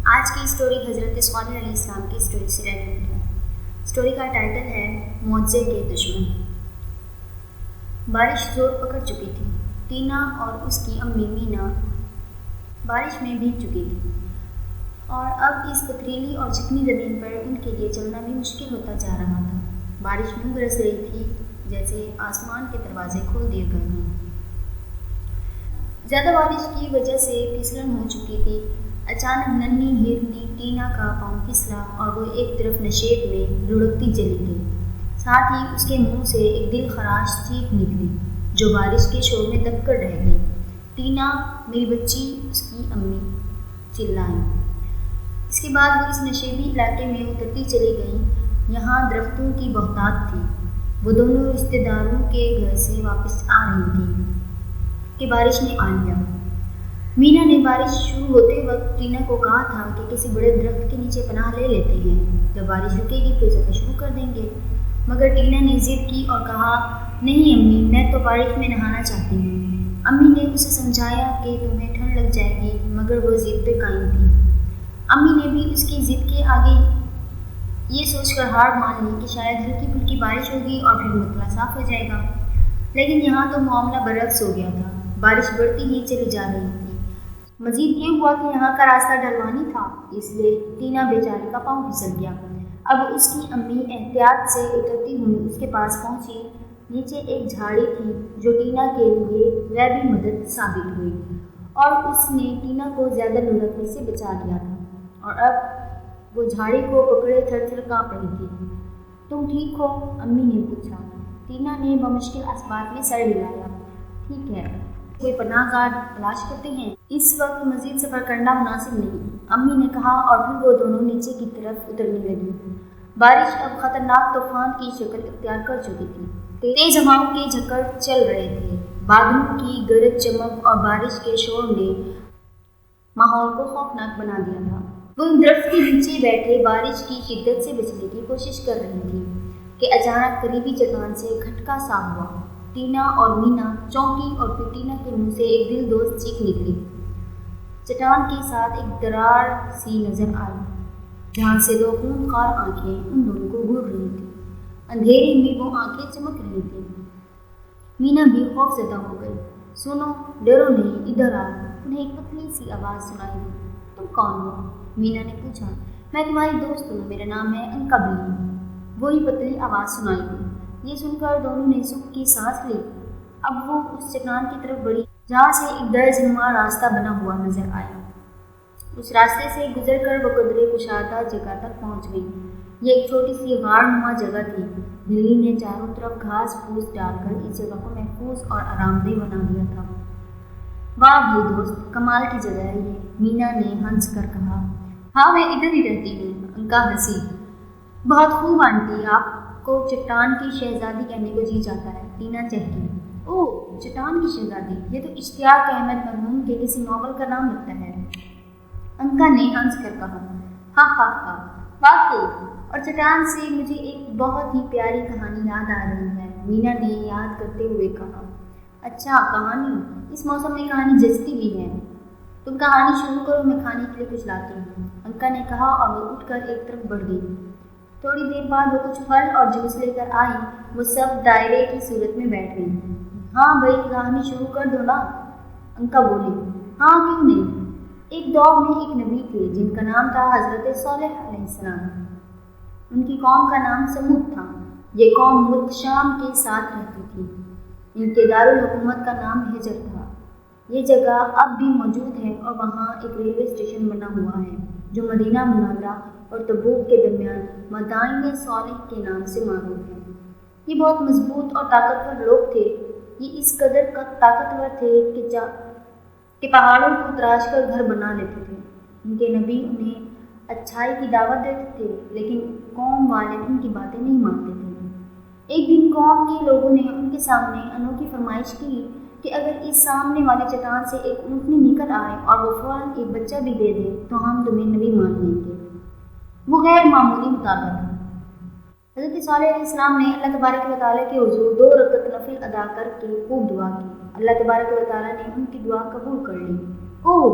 آج کی اسٹوری حضرت صالح علیہ السلام کی اسٹوری سے ریلیٹڈ ہے۔ اسٹوری کا ٹائٹل ہے معجزے کے دشمن۔ بارش زور پکڑ چکی تھی۔ ٹینا اور اس کی امی مینا بارش میں بھیگ چکی تھی اور اب اس پتھریلی اور چکنی زمین پر ان کے لیے چلنا بھی مشکل ہوتا جا رہا تھا۔ بارش یوں برس رہی تھی جیسے آسمان کے دروازے کھول دیے گئے ہوں۔ زیادہ بارش کی وجہ سے پھسلن ہو چکی تھی۔ اچانک ننھی ہرنی ٹینا کا پاؤں پھسلا اور وہ ایک طرف نشیب میں لڑکتی چلی گئی۔ ساتھ ہی اس کے منہ سے ایک دل خراش چیخ نکلی جو بارش کے شور میں دب کر رہ گئی۔ ٹینا میری بچی، اس کی امی چلائیں۔ اس کے بعد وہ اس نشیبی علاقے میں اترتی چلی گئیں۔ یہاں درختوں کی بہتات تھی۔ وہ دونوں رشتہ داروں کے گھر سے واپس آ رہی تھیں کہ بارش نے آ لیا۔ مینا نے بارش شروع ہوتے وقت ٹینا کو کہا تھا کہ کسی بڑے درخت کے نیچے پناہ لے لیتے ہیں، جب بارش رکے گی پھر سفر شروع کر دیں گے۔ مگر ٹینا نے ضد کی اور کہا، نہیں امی، میں تو بارش میں نہانا چاہتی ہوں۔ امی نے اسے سمجھایا کہ تمہیں ٹھنڈ لگ جائے گی، مگر وہ ضد پہ قائم تھی۔ امی نے بھی اس کی ضد کے آگے یہ سوچ کر ہار مان لی کہ شاید ہلکی پھلکی بارش ہوگی اور پھر مسئلہ صاف ہو جائے گا۔ لیکن یہاں تو معاملہ برعکس ہو گیا تھا۔ بارش بڑھتی ہی چلی جا رہی تھی۔ مزید یہ ہوا کہ یہاں کا راستہ ڈھلوانی تھا، اس لیے ٹینا بیچاری کا پاؤں پھسل گیا۔ اب اس کی امی احتیاط سے اترتی ہوئی اس کے پاس پہنچی۔ نیچے ایک جھاڑی تھی جو ٹینا کے لیے غیبی مدد ثابت ہوئی اور اس نے ٹینا کو زیادہ لڑکنے سے بچا لیا تھا، اور اب وہ جھاڑی کو پکڑے تھر تھر کانپ رہی تھی۔ تم ٹھیک ہو؟ امی نے پوچھا۔ ٹینا نے بمشکل اسباب میں سر ہلایا۔ ٹھیک ہے، کوئی پناہ گاہ تلاش کرتے ہیں، اس وقت مزید سفر کرنا مناسب نہیں، امی نے کہا، اور پھر وہ دونوں نیچے کی طرف اترنے لگی۔ بارش اب خطرناک طوفان کی شکل اختیار کر چکی تھی۔ تیز ہواؤں کے جھکڑ چل رہے تھے۔ بادلوں کی گرج چمک اور بارش کے شور نے ماحول کو خوفناک بنا دیا تھا۔ وہ درخت کے نیچے بیٹھے بارش کی شدت سے بچنے کی کوشش کر رہی تھی کہ اچانک قریبی چٹان سے کھٹکا سا ہوا۔ ٹینا اور مینا چونکی اور پھر ٹینا کے منہ سے ایک دل دوز چیخ نکلی۔ چٹان کے ساتھ ایک دراڑ سی نظر آئی جہاں سے دو خونخوار آنکھیں ان دونوں کو گھور رہی تھیں۔ اندھیرے میں وہ آنکھیں چمک رہی تھیں۔ مینا بھی خوف زدہ ہو گئی۔ سنو، ڈرو نہیں، ادھر آؤ۔ انہیں ایک پتلی سی آواز سنائی دی۔ تم کون ہو؟ مینا نے پوچھا۔ میں تمہاری دوست ہوں، میرا نام ہے انکا بلی۔ وہی پتلی آواز سنائی دی۔ یہ سن کر دونوں نے سکھ کی سانس لی۔ اب وہ اس چٹان کی طرف بڑھی جہاں سے ایک درج نما راستہ بنا ہوا نظر آیا۔ اس راستے سے گزر کر وہ قدرے کشادہ جگہ تک پہنچ گئی۔ یہ ایک چھوٹی سی غار نما جگہ تھی۔ بلی نے چاروں طرف گھاس پھوس ڈال کر اس جگہ کو محفوظ اور آرام دہ بنا دیا تھا۔ واہ بھائی دوست، کمال کی جگہ ہے یہ، مینا نے ہنس کر کہا۔ ہاں، میں ادھر ہی رہتی ہوں، انکا ہنسی۔ بہت خوب آنٹی، آپ کو چٹان کی شہزادی کہنے کو جی چاہتا ہے، ٹینا چہکی۔ اوہ، چٹان کی شہزادی، یہ تو اشتیاق احمد مرحوم کے کسی ناول کا نام لگتا ہے، انکا نے ہنس کر کہا۔ ہاں ہاں ہاں، واقعی، اور چٹان سے مجھے ایک بہت ہی پیاری کہانی یاد آ رہی ہے، مینا نے یاد کرتے ہوئے کہا۔ اچھا، کہانی؟ اس موسم میں کہانی جچتی بھی ہے۔ تم کہانی شروع کرو، میں کھانے کے لیے کچھ لاتی ہوں، انکا نے کہا اور وہ اٹھ کر ایک طرف بڑھ گئی۔ تھوڑی دیر بعد وہ کچھ پھل اور جوس لے کر آئی۔ وہ سب دائرے کی صورت میں بیٹھ گئی۔ ہاں بھائی، کہانی شروع کر دو نا، انکا بولی۔ ہاں کیوں نہیں۔ ایک دور میں ایک نبی تھے جن کا نام تھا حضرت صالح علیہ السلام۔ ان کی قوم کا نام سمود تھا۔ یہ قوم ملک شام کے ساتھ رہتی تھی۔ ان کے دارالحکومت کا نام ہجر تھا۔ یہ جگہ اب بھی موجود ہے اور وہاں ایک ریلوے اسٹیشن بنا ہوا ہے جو مدینہ منورہ اور تبوک کے درمیان مدائن صالح کے نام سے معروف ہے۔ یہ بہت مضبوط اور طاقتور لوگ تھے۔ یہ اس قدر طاقتور تھے کہ پہاڑوں کو تراش کر گھر بنا لیتے تھے۔ ان کے نبی انہیں اچھائی کی دعوت دیتے تھے، لیکن قوم والے ان کی باتیں نہیں مانتے تھے۔ ایک دن قوم کے لوگوں نے ان کے سامنے انوکھی فرمائش کی کہ اگر اس سامنے والے چٹان سے ایک اونٹنی نکل آئے اور وہ فوراً ایک بچہ بھی دے دے تو ہم تمہیں نبی مان لیں گے۔ وہ غیر معمولی مطالبہ تھا۔ حضرت صالح علیہ السلام نے اللہ تبارک و تعالیٰ کے حضور 2 رکعت نفل ادا کر کے خوب دعا کی۔ اللہ تبارک و تعالیٰ نے ان کی دعا قبول کر لی۔ اوہ،